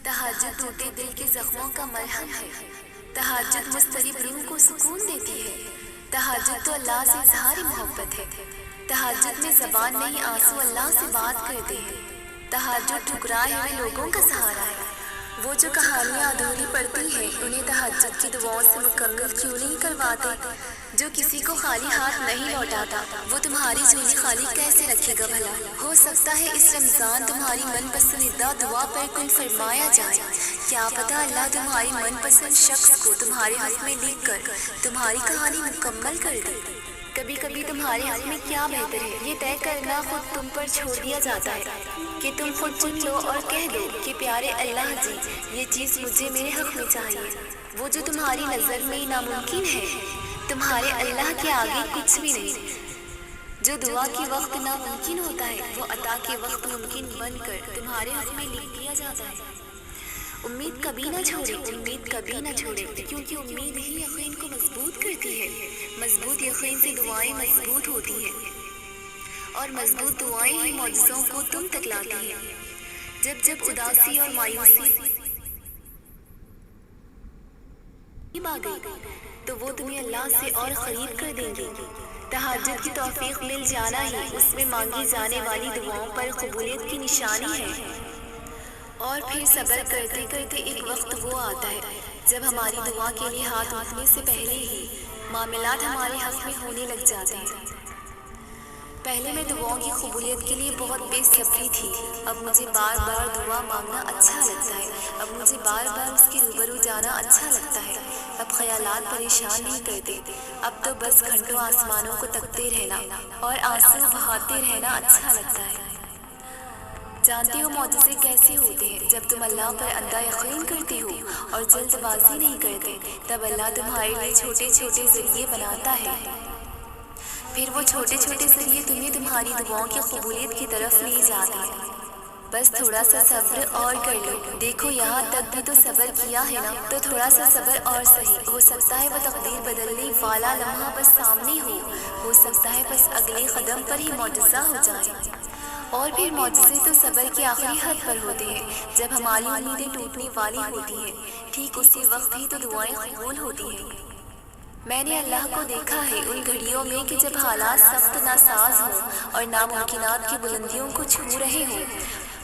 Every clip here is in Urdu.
تہجد ٹوٹے دل کے زخموں کا مرہم ہے، تہجد مضطرب روح کو سکون دیتی ہے، تہجد تو اللہ سے اظہار محبت ہے، تہجد میں زبان نہیں آنسو اللہ سے بات کرتے ہیں، تہجد ٹھکرائے ہوئے لوگوں کا سہارا ہے۔ وہ جو کہانیاں ادھوری پڑتی ہیں انہیں تہجد کی دعاؤں سے مکمل کیوں نہیں کرواتے؟ جو کسی کو خالی ہاتھ نہیں لوٹاتا وہ تمہاری جھولی خالی کیسے رکھے گا بھلا؟ ہو سکتا ہے اس رمضان تمہاری من پسندیدہ دعا پر کن فرمایا جائے، کیا پتہ اللہ تمہاری من پسند شخص کو تمہارے حق میں لکھ کر تمہاری کہانی مکمل کر دے۔ کبھی کبھی تمہارے حق میں کیا بہتر ہے یہ طے کرنا خود تم پر چھوڑ دیا جاتا ہے کہ تم خود چن لو اور کہہ دو کہ پیارے اللہ جی یہ چیز مجھے میرے حق میں چاہیے۔ وہ جو تمہاری نظر میں ناممکن ہے تمہارے اللہ کے آگے کچھ بھی نہیں۔ جو دعا کے وقت ناممکن ہوتا ہے وہ عطا کے وقت ممکن بن کر تمہارے حق میں لکھ دیا جاتا ہے۔ امید کبھی نہ چھوڑے، امید کبھی نہ چھوڑے، کیونکہ امید ہی یقین کو مضبوط کرتی ہے، مضبوط یقین سے دعائیں مضبوط ہوتی ہیں اور مضبوط دعائیں ہی معجزوں کو تم تک لاتی ہیں۔ جب جب اداسی اور مایوسی آ گئی تو وہ تمہیں اللہ سے اور قریب کر دیں گے۔ تہجد کی توفیق مل جانا ہی اس میں مانگی جانے والی دعاؤں پر قبولیت کی نشانی ہے۔ اور پھر صبر کرتے کرتے ایک وقت وہ آتا ہے جب ہماری دعا کے لیے ہاتھ اٹھنے سے پہلے ہی معاملات ہمارے حق میں ہونے لگ جاتے ہیں۔ پہلے میں دعاؤں کی قبولیت کے لیے بہت بے صبری تھی، اب مجھے بار بار دعا مانگنا اچھا لگتا ہے، اب مجھے بار بار اس کے روبرو جانا اچھا لگتا ہے، اب خیالات پریشان نہیں کرتے، اب تو بس گھنٹوں آسمانوں کو تکتے رہنا اور آنسو بہاتے رہنا اچھا لگتا ہے۔ جانتے ہو معجزے کیسے ہوتے ہیں؟ جب تم اللہ پر اندھا یقین کرتے ہو اور جلد بازی نہیں کرتے تب اللہ تمہارے لیے چھوٹے چھوٹے ذریعے بناتا ہے، پھر وہ چھوٹے چھوٹے ذریعے تمہیں تمہاری دعاؤں کی قبولیت کی طرف لے جاتے ہیں۔ بس تھوڑا سا صبر اور کر لو، دیکھو یہاں تک بھی تو صبر کیا ہے نا، تو تھوڑا سا صبر اور سہی، ہو سکتا ہے وہ تقدیر بدلنے والا لمحہ بس سامنے ہو سکتا ہے بس اگلے قدم پر ہی معجزہ ہو جائے۔ اور پھر معجزے تو صبر کے آخری حد پر ہوتے ہیں، جب ہماری امیدیں ٹوٹنے والی ہوتی ہیں، ٹھیک اسی وقت ہی تو دعائیں قبول ہوتی ہیں۔ میں نے اللہ کو دیکھا ہے ان گھڑیوں میں کہ جب حالات سخت ناساز ہوں اور ناممکنات کی بلندیوں کو چھو رہے ہوں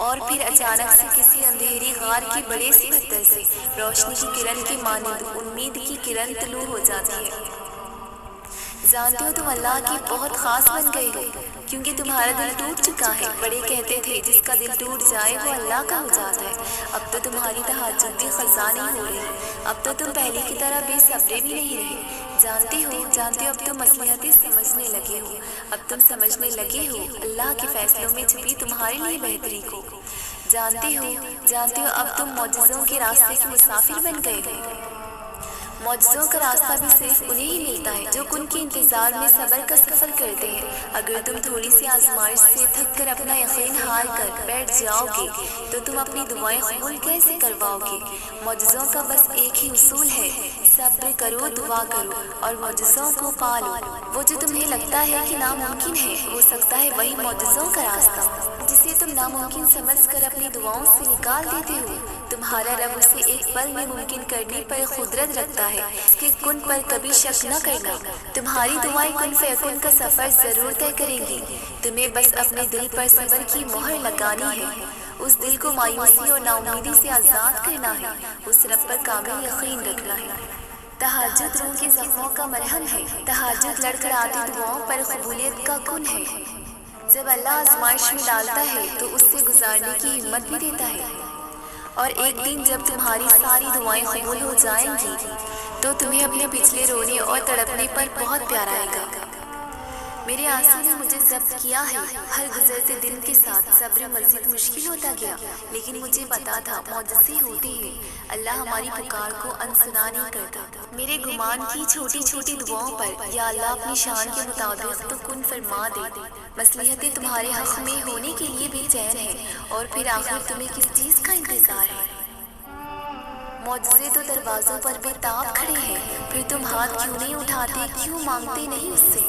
اور پھر اچانک سے کسی اندھیری غار کے بڑے سے پتھر سے روشنی کی کرن کی مانند امید کی کرن طلوع ہو جاتی ہے۔ جانتے ہو تم اللہ کی بہت خاص بن گئے ہو کیونکہ تمہارا دل ٹوٹ چکا ہے۔ بڑے کہتے تھے جس کا دل ٹوٹ جائے وہ اللہ کا ہو جاتا ہے۔ اب تو تمہاری تہجد بھی قضا نہیں ہو رہی، اب تو تم پہلے کی طرح بے صبرے بھی نہیں رہے۔ جانتے ہو اب تم مصلحتیں سمجھنے لگے ہو، اب تم سمجھنے لگے ہو اللہ کے فیصلوں میں چھپی تمہارے لیے بہتری کو۔ جانتے ہو اب تم معجزوں کے راستے کے مسافر بن گئے ہو۔ معجزوں کا راستہ بھی صرف انہیں ہی ملتا ہے جو ان کے انتظار میں صبر کا سفر کرتے ہیں۔ اگر تم تھوڑی سی آزمائش سے تھک کر اپنا یقین ہار کر بیٹھ جاؤ گے تو تم اپنی دعائیں قبول کیسے کرواؤ گے؟ معجزوں کا بس ایک ہی اصول ہے، صبر کرو، دعا کرو اور معجزوں کو پالو۔ وہ جو تمہیں لگتا ہے کہ ناممکن ہے ہو سکتا ہے وہی معجزوں کا راستہ جسے تم ناممکن سمجھ کر اپنی دعاؤں سے نکال دیتے ہو۔ تمہارا رب اسے ایک پل میں ممکن کرنے پر قدرت رکھتا ہے، اس کے کن پر کبھی شک نہ کرنا۔ تمہاری دعائیں کن فیکن کا سفر ضرور طے کریں گی، تمہیں بس اپنے دل پر صبر کی مہر لگانی ہے، اس دل کو مایوسی اور ناامیدی سے آزاد کرنا ہے، اس رب پر کامل یقین رکھنا ہے۔ تہجد روح کے زخموں کا مرہم ہے، تہجد لڑکھڑاتی دعاؤں پر قبولیت کا کن ہے۔ جب اللہ آزمائش میں ڈالتا ہے تو اس سے گزارنے کی ہمت بھی دیتا ہے، اور ایک دن جب تمہاری ساری دعائیں قبول ہو جائیں گی تو تمہیں اپنے پچھلے رونے اور تڑپنے پر بہت پیار آئے گا۔ میرے آنسو نے مجھے ضبط کیا ہے، ہر گزرتے دن کے ساتھ صبر مزید مشکل ہوتا گیا، لیکن مجھے پتا تھا معجزے ہوتے ہیں، اللہ ہماری پکار کو انسنا نہیں کرتا۔ میرے گمان کی چھوٹی چھوٹی دعاؤں پر یا اللہ اپنی شان کے مطابق تو کن فرما دے۔ مصلحتیں تمہارے حق میں ہونے کے لیے بے چین ہے، اور پھر آخر تمہیں کس چیز کا انتظار ہے؟ معجزے تو دروازوں پر بے تاب کھڑے ہیں، پھر تم ہاتھ کیوں نہیں اٹھاتے، کیوں مانگتے نہیں اس سے؟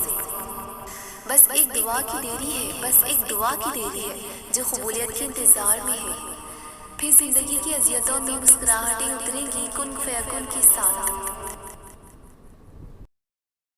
بس ایک دعا کی دیری ہے، بس ایک دعا کی دیری ہے جو قبولیت کے انتظار میں ہے۔ پھر زندگی کی اذیتوں میں مسکراہٹیں اتریں گی کن فیکن کے ساتھ۔